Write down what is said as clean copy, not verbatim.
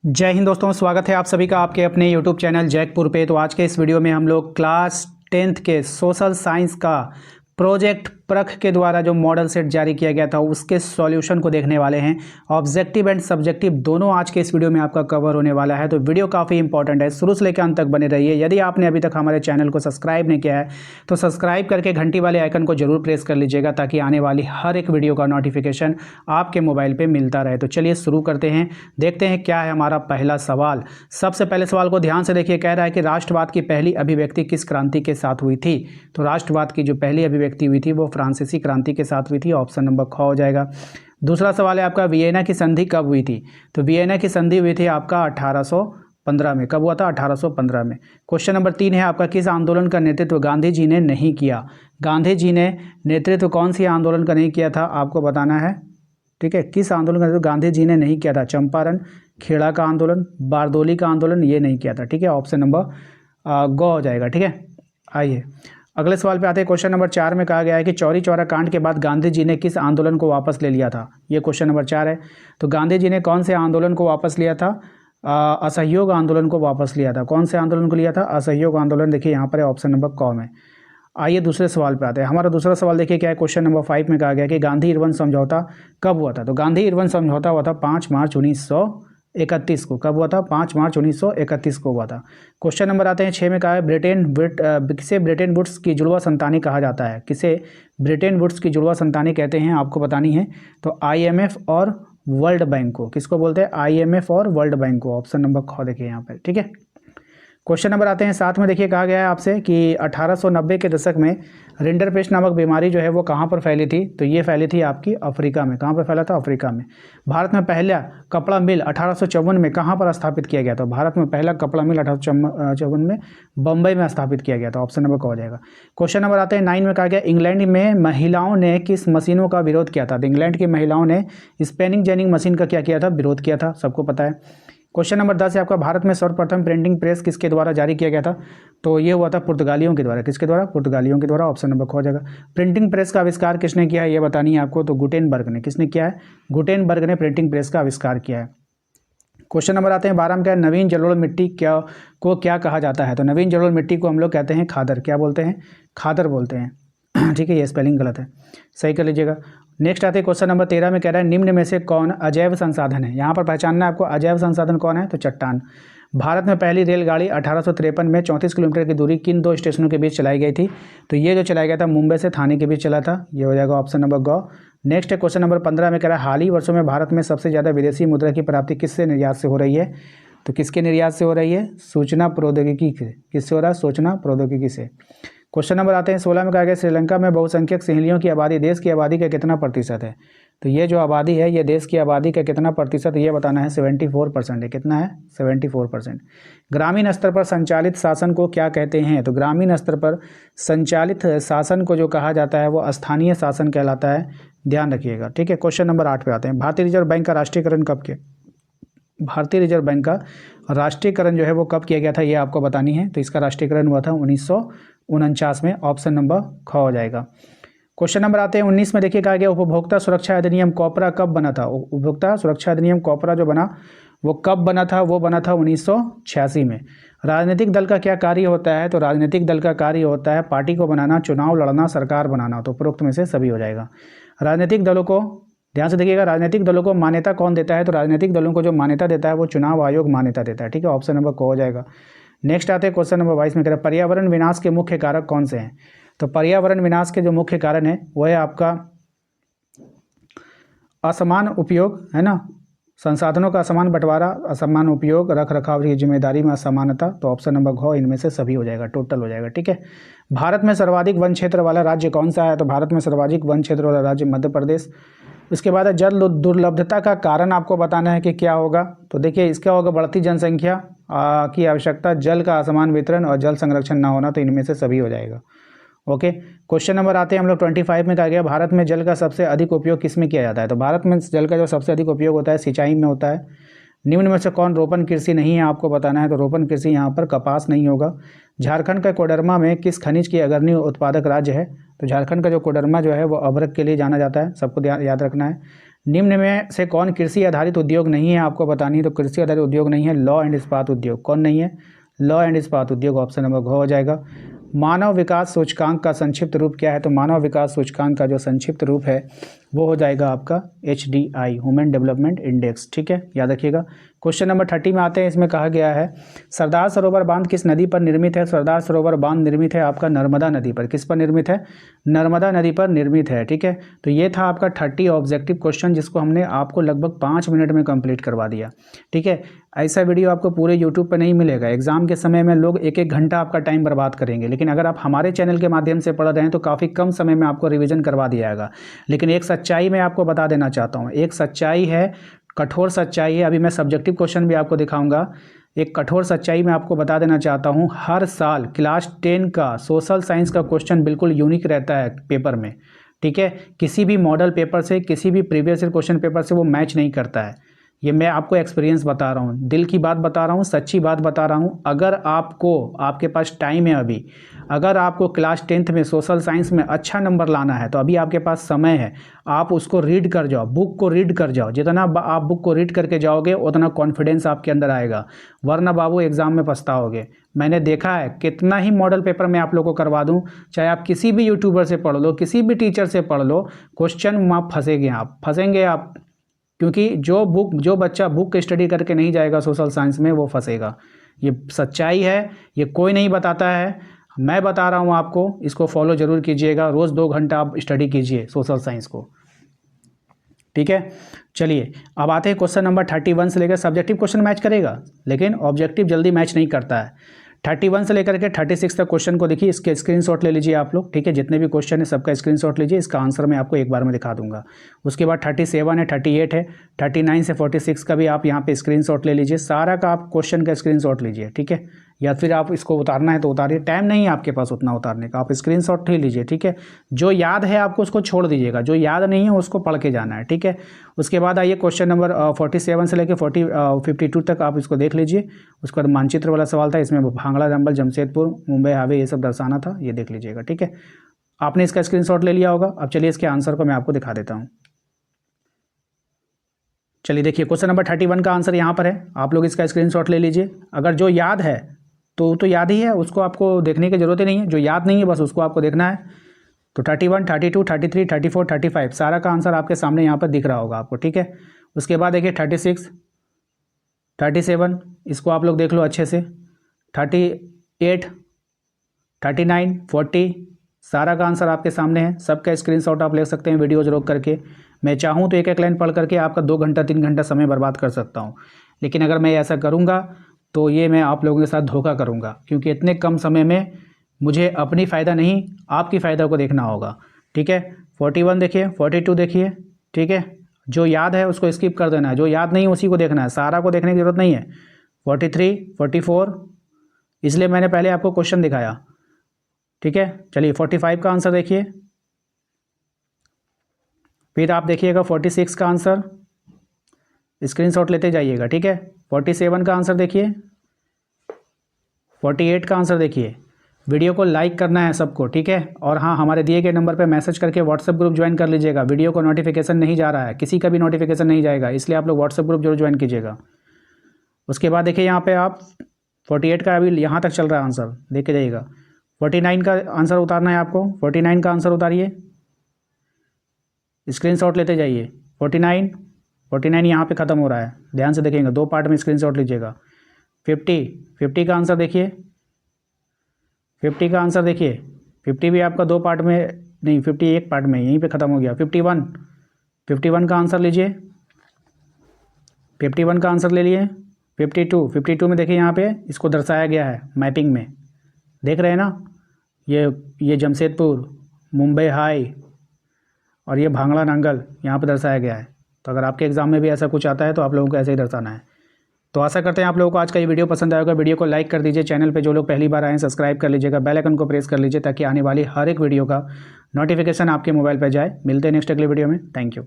जय हिंद दोस्तों, स्वागत है आप सभी का आपके अपने YouTube चैनल जैकपुर पे। तो आज के इस वीडियो में हम लोग क्लास 10th के सोशल साइंस का प्रोजेक्ट प्रख के द्वारा जो मॉडल सेट जारी किया गया था उसके सॉल्यूशन को देखने वाले हैं। ऑब्जेक्टिव एंड सब्जेक्टिव दोनों आज के इस वीडियो में आपका कवर होने वाला है। तो वीडियो काफ़ी इंपॉर्टेंट है, शुरू से लेकर अंत तक बने रहिए। यदि आपने अभी तक हमारे चैनल को सब्सक्राइब नहीं किया है तो सब्सक्राइब करके घंटी वाले आइकन को जरूर प्रेस कर लीजिएगा ताकि आने वाली हर एक वीडियो का नोटिफिकेशन आपके मोबाइल पर मिलता रहे। तो चलिए शुरू करते हैं, देखते हैं क्या है हमारा पहला सवाल। सबसे पहले सवाल को ध्यान से देखिए, कह रहा है कि राष्ट्रवाद की पहली अभिव्यक्ति किस क्रांति के साथ हुई थी। तो राष्ट्रवाद की जो पहली अभिव्यक्ति हुई थी वो फ्रांसीसी क्रांति के साथ हुई थी। ऑप्शन नंबर ख हो जाएगा। दूसरा सवाल है आपका, वियना की संधि कब हुई थी। तो वियना की संधि हुई थी आपका 1815 में। कब हुआ था? 1815 में। क्वेश्चन नंबर 3 है आपका, किस आंदोलन का नेतृत्व गांधी जी ने नहीं किया। गांधी जी ने नेतृत्व कौन सी आंदोलन का नहीं किया था आपको बताना है। ठीक है, किस आंदोलन का नेतृत्व गांधी जी ने नहीं किया था। चंपारण, खेड़ा का आंदोलन, बारदोली का आंदोलन, ये नहीं किया था। ठीक है, ऑप्शन नंबर ग हो जाएगा। ठीक है, आइए अगले सवाल पे आते हैं। क्वेश्चन नंबर 4 में कहा गया है कि चौरी चौरा कांड के बाद गांधी जी ने किस आंदोलन को वापस ले लिया था। ये क्वेश्चन नंबर 4 है। तो गांधी जी ने कौन से आंदोलन को वापस लिया था? असहयोग आंदोलन को वापस लिया था। कौन से आंदोलन को लिया था? असहयोग आंदोलन। देखिए यहाँ पर है ऑप्शन नंबर क में। आइए दूसरे सवाल पे आते हैं। हमारा दूसरा सवाल देखिए क्या है। क्वेश्चन नंबर 5 में कहा गया कि गांधी इरविन समझौता कब हुआ था। तो गांधी इरविन समझौता हुआ था 5 मार्च 1931 को। कब हुआ था? 5 मार्च 1931 को हुआ था। क्वेश्चन नंबर आते हैं 6 में कहा है किसे ब्रिटेन वुड्स की जुड़वा संतानी कहा जाता है। किसे ब्रिटेन वुड्स की जुड़वा संतानी कहते हैं आपको बतानी है। तो IMF और वर्ल्ड बैंक को। किसको बोलते हैं? IMF और वर्ल्ड बैंक को। ऑप्शन नंबर ख देखिए यहाँ पर। ठीक है, क्वेश्चन नंबर आते हैं 7 में। देखिए कहा गया है आपसे कि 1890 के दशक में रिंडरपेस्ट नामक बीमारी जो है वो कहाँ पर फैली थी। तो ये फैली थी आपकी अफ्रीका में। कहाँ पर फैला था? अफ्रीका में। भारत में पहला कपड़ा मिल 1854 में कहाँ पर स्थापित किया गया था। भारत में पहला कपड़ा मिल 1854 में बम्बई में स्थापित किया गया था। ऑप्शन नंबर क हो जाएगा। क्वेश्चन नंबर आते हैं 9 में कहा गया, इंग्लैंड में महिलाओं ने किस मशीनों का विरोध किया था। तो इंग्लैंड की महिलाओं ने स्पेनिंग जेनिंग मशीन का क्या किया था? विरोध किया था, सबको पता है। क्वेश्चन नंबर 10 है आपका, भारत में सर्वप्रथम प्रिंटिंग प्रेस किसके द्वारा जारी किया गया था। तो ये हुआ था पुर्तगालियों के द्वारा। किसके द्वारा? पुर्तगालियों के द्वारा। ऑप्शन नंबर ख हो जाएगा। प्रिंटिंग प्रेस का आविष्कार किसने किया है ये बतानी है आपको। तो गुटेनबर्ग ने। किसने किया है? गुटेनबर्ग ने प्रिंटिंग प्रेस का आविष्कार किया है। क्वेश्चन नंबर आते हैं 12 में क्या है, नवीन जलोढ़ मिट्टी क्या कहा जाता है। तो नवीन जलोढ़ मिट्टी को हम लोग कहते हैं खादर। क्या बोलते हैं? खादर बोलते हैं। ठीक है, ये स्पेलिंग गलत है, सही कर लीजिएगा। नेक्स्ट आते हैं क्वेश्चन नंबर 13 में कह रहा है, निम्न में से कौन अजैव संसाधन है। यहाँ पर पहचानना है आपको, अजैव संसाधन कौन है। तो चट्टान। भारत में पहली रेलगाड़ी 1853 में 34 किलोमीटर की दूरी किन दो स्टेशनों के बीच चलाई गई थी। तो ये जो चलाया गया था मुंबई से थाने के बीच चला था। ये हो जाएगा ऑप्शन नंबर ग। नेक्स्ट है क्वेश्चन नंबर 15 में कह रहा है, हाल ही वर्षों में भारत में सबसे ज़्यादा विदेशी मुद्रा की प्राप्ति किससे निर्यात से हो रही है। तो किसके निर्यात से हो रही है? सूचना प्रौद्योगिकी से। किससे हो रहा है? सूचना प्रौद्योगिकी से। क्वेश्चन नंबर आते हैं 16 में कहा गया, श्रीलंका में बहुसंख्यक सिंहलियों की आबादी देश की आबादी का कितना प्रतिशत है। तो ये जो आबादी है ये देश की आबादी का कितना प्रतिशत ये बताना है। 74% है। कितना है? 74%। ग्रामीण स्तर पर संचालित शासन को क्या कहते हैं। तो ग्रामीण स्तर पर संचालित शासन को जो कहा जाता है वो स्थानीय शासन कहलाता है, ध्यान रखिएगा। ठीक है, क्वेश्चन नंबर 8 पे आते हैं। भारतीय रिजर्व बैंक का राष्ट्रीयकरण कब किया। भारतीय रिजर्व बैंक का राष्ट्रीयकरण जो है वो कब किया गया था ये आपको बतानी है। तो इसका राष्ट्रीयकरण हुआ था 1949 में। ऑप्शन नंबर ख हो जाएगा। क्वेश्चन नंबर आते हैं 19 में। देखिए कहा गया, उपभोक्ता सुरक्षा अधिनियम कॉपरा कब बना था। उपभोक्ता सुरक्षा अधिनियम कॉपरा जो बना वो कब बना था। वो बना था 1986 में। राजनीतिक दल का क्या कार्य होता है। तो राजनीतिक दल का कार्य होता है पार्टी को बनाना, चुनाव लड़ना, सरकार बनाना। तो उपरोक्त में से सभी हो जाएगा। राजनीतिक दलों को ध्यान से देखिएगा, राजनीतिक दलों को मान्यता कौन देता है। तो राजनीतिक दलों को जो मान्यता देता है वो चुनाव आयोग मान्यता देता है। ठीक है, ऑप्शन नंबर क हो जाएगा। नेक्स्ट आते हैं क्वेश्चन नंबर 22 में कह रहा है, पर्यावरण विनाश के मुख्य कारक कौन से हैं। तो पर्यावरण विनाश के जो मुख्य कारण है वो है आपका असमान उपयोग, है ना, संसाधनों का असमान बंटवारा, असमान उपयोग, रख रखाव की जिम्मेदारी में असमानता। तो ऑप्शन नंबर घ इनमें से सभी हो जाएगा, टोटल हो जाएगा। ठीक है, भारत में सर्वाधिक वन क्षेत्र वाला राज्य कौन सा है। तो भारत में सर्वाधिक वन क्षेत्र वाला राज्य मध्य प्रदेश। उसके बाद जल दुर्लभता का कारण आपको बताना है कि क्या होगा। तो देखिए इसका होगा बढ़ती जनसंख्या की आवश्यकता, जल का असमान वितरण और जल संरक्षण ना होना। तो इनमें से सभी हो जाएगा। ओके, क्वेश्चन नंबर आते हैं हम लोग 25 में कहा गया, भारत में जल का सबसे अधिक उपयोग किस में किया जाता है। तो भारत में जल का जो सबसे अधिक उपयोग होता है सिंचाई में होता है। निम्न में से कौन रोपण कृषि नहीं है आपको बताना है। तो रोपण कृषि यहाँ पर कपास नहीं होगा। झारखंड का कोडरमा में किस खनिज की अग्रणी उत्पादक राज्य है। तो झारखंड का जो कोडरमा जो है वो अभ्रक के लिए जाना जाता है, सबको याद रखना है। निम्न में से कौन कृषि आधारित उद्योग नहीं है, आपको बतानी है। तो कृषि आधारित उद्योग नहीं है लौह एंड इस्पात उद्योग। कौन नहीं है? लौह एंड इस्पात उद्योग, ऑप्शन नंबर घ हो जाएगा। मानव विकास सूचकांक का संक्षिप्त रूप क्या है? तो मानव विकास सूचकांक का जो संक्षिप्त रूप है वो हो जाएगा आपका HDI, ह्यूमन डेवलपमेंट इंडेक्स। ठीक है, याद रखिएगा। क्वेश्चन नंबर 30 में आते हैं। इसमें कहा गया है सरदार सरोवर बांध किस नदी पर निर्मित है? सरदार सरोवर बांध निर्मित है आपका नर्मदा नदी पर। किस पर निर्मित है? नर्मदा नदी पर निर्मित है। ठीक है, तो ये था आपका 30 ऑब्जेक्टिव क्वेश्चन, जिसको हमने आपको लगभग 5 मिनट में कंप्लीट करवा दिया। ठीक है, ऐसा वीडियो आपको पूरे यूट्यूब पर नहीं मिलेगा। एग्जाम के समय में लोग 1-1 घंटा आपका टाइम बर्बाद करेंगे, लेकिन अगर आप हमारे चैनल के माध्यम से पढ़ रहे हैं तो काफ़ी कम समय में आपको रिवीजन करवा दिया जाएगा। लेकिन एक सच्चाई मैं आपको बता देना चाहता हूँ, एक सच्चाई है, कठोर सच्चाई है। अभी मैं सब्जेक्टिव क्वेश्चन भी आपको दिखाऊंगा। एक कठोर सच्चाई मैं आपको बता देना चाहता हूँ, हर साल क्लास 10 का सोशल साइंस का क्वेश्चन बिल्कुल यूनिक रहता है पेपर में। ठीक है, किसी भी मॉडल पेपर से, किसी भी प्रीवियस ईयर क्वेश्चन पेपर से वो मैच नहीं करता है। ये मैं आपको एक्सपीरियंस बता रहा हूँ, दिल की बात बता रहा हूँ, सच्ची बात बता रहा हूँ। अगर आपको, आपके पास टाइम है अभी, अगर आपको क्लास 10th में सोशल साइंस में अच्छा नंबर लाना है तो अभी आपके पास समय है। आप उसको रीड कर जाओ, बुक को रीड कर जाओ। जितना आप बुक को रीड करके जाओगे उतना कॉन्फिडेंस आपके अंदर आएगा, वरना बाबू एग्जाम में पछताओगे। मैंने देखा है, कितना ही मॉडल पेपर मैं आप लोगों को करवा दूं, चाहे आप किसी भी यूट्यूबर से पढ़ लो, किसी भी टीचर से पढ़ लो, क्वेश्चन आप फंसेंगे आप। क्योंकि जो बच्चा बुक स्टडी करके नहीं जाएगा सोशल साइंस में, वो फंसेगा। ये सच्चाई है, ये कोई नहीं बताता है, मैं बता रहा हूँ आपको। इसको फॉलो जरूर कीजिएगा, रोज़ 2 घंटा आप स्टडी कीजिए सोशल साइंस को। ठीक है, चलिए अब आते हैं क्वेश्चन नंबर 31 से लेकर। सब्जेक्टिव क्वेश्चन मैच करेगा, लेकिन ऑब्जेक्टिव जल्दी मैच नहीं करता है। 31 से लेकर के 36 तक क्वेश्चन को देखिए, इसके स्क्रीनशॉट ले लीजिए आप लोग। ठीक है, जितने भी क्वेश्चन है सबका स्क्रीनशॉट लीजिए, इसका आंसर मैं आपको एक बार में दिखा दूंगा। उसके बाद 37 है, 38 है, 39 से 46 का भी आप यहाँ पे स्क्रीनशॉट ले लीजिए। सारा का आप क्वेश्चन का स्क्रीनशॉट लीजिए। ठीक है, या फिर आप इसको उतारना है तो उतारिए, टाइम नहीं है आपके पास उतना उतारने का, आप स्क्रीनशॉट ही लीजिए। ठीक है, जो याद है आपको उसको छोड़ दीजिएगा, जो याद नहीं है उसको पढ़ के जाना है। ठीक है, उसके बाद आइए क्वेश्चन नंबर 47 से लेकर 52 तक आप इसको देख लीजिए। उसके बाद मानचित्र वाला सवाल था, इसमें भांगड़ा जंबल, जमशेदपुर, मुंबई हाईवे ये सब दर्शाना था, ये देख लीजिएगा। ठीक है, आपने इसका स्क्रीनशॉट ले लिया होगा। अब चलिए इसके आंसर को मैं आपको दिखा देता हूँ। चलिए देखिए, क्वेश्चन नंबर 31 का आंसर यहाँ पर है, आप लोग इसका स्क्रीनशॉट ले लीजिए। अगर जो याद है तो याद ही है, उसको आपको देखने की जरूरत ही नहीं है। जो याद नहीं है बस उसको आपको देखना है। तो 31, 32, 33, 34, 35 सारा का आंसर आपके सामने यहाँ पर दिख रहा होगा आपको। ठीक है, उसके बाद देखिए 36, 37 इसको आप लोग देख लो अच्छे से, 38, 39, 40 सारा का आंसर आपके सामने है। सबका स्क्रीनशॉट आप ले सकते हैं वीडियोज रोक करके। मैं चाहूँ तो एक एक लाइन पढ़ करके आपका 2 घंटा 3 घंटा समय बर्बाद कर सकता हूँ, लेकिन अगर मैं ऐसा करूँगा तो ये मैं आप लोगों के साथ धोखा करूँगा, क्योंकि इतने कम समय में मुझे अपनी फ़ायदा नहीं, आपकी फ़ायदा को देखना होगा। ठीक है, 41 देखिए, 42 देखिए। ठीक है, जो याद है उसको स्किप कर देना है, जो याद नहीं है उसी को देखना है, सारा को देखने की ज़रूरत नहीं है। 43, 44 इसलिए मैंने पहले आपको क्वेश्चन दिखाया। ठीक है, चलिए 45 का आंसर देखिए, फिर आप देखिएगा 46 का आंसर, स्क्रीनशॉट लेते जाइएगा। ठीक है, 47 का आंसर देखिए, 48 का आंसर देखिए। वीडियो को लाइक करना है सबको। ठीक है, और हाँ, हमारे दिए गए नंबर पे मैसेज करके व्हाट्सएप ग्रुप ज्वाइन कर लीजिएगा। वीडियो को नोटिफिकेशन नहीं जा रहा है, किसी का भी नोटिफिकेशन नहीं जाएगा, इसलिए आप लोग व्हाट्सएप ग्रुप जरूर ज्वाइन कीजिएगा। उसके बाद देखिए यहाँ पे आप 48 का अभी यहाँ तक चल रहा है आंसर, देख के जाइएगा। 49 का आंसर उतारना है आपको, 49 का आंसर उतारिए, स्क्रीनशॉट लेते जाइए। 49 यहाँ पे ख़त्म हो रहा है, ध्यान से देखेंगे, 2 पार्ट में स्क्रीनशॉट लीजिएगा। 50 का आंसर देखिए, 50 का आंसर देखिए। 50 भी आपका 2 पार्ट में नहीं, 50 एक पार्ट में, यहीं पे ख़त्म हो गया। 51 का आंसर लीजिए, 51 का आंसर ले लिए। 52 में देखिए, यहाँ पे इसको दर्शाया गया है मैपिंग में, देख रहे हैं ना, ये जमशेदपुर, मुंबई हाई और ये भांगड़ा नांगल यहाँ पे दर्शाया गया है। तो अगर आपके एग्ज़ाम में भी ऐसा कुछ आता है तो आप लोगों को ऐसे ही दर्शाना है। तो आशा करते हैं आप लोगों को आज का ये वीडियो पसंद आएगा। वीडियो को लाइक कर दीजिए, चैनल पे जो लोग पहली बार आए हैं सब्सक्राइब कर लीजिएगा, बेल आइकन को प्रेस कर लीजिए ताकि आने वाली हर एक वीडियो का नोटिफिकेशन आपके मोबाइल पर जाए। मिलते हैं नेक्स्ट अगले वीडियो में, थैंक यू।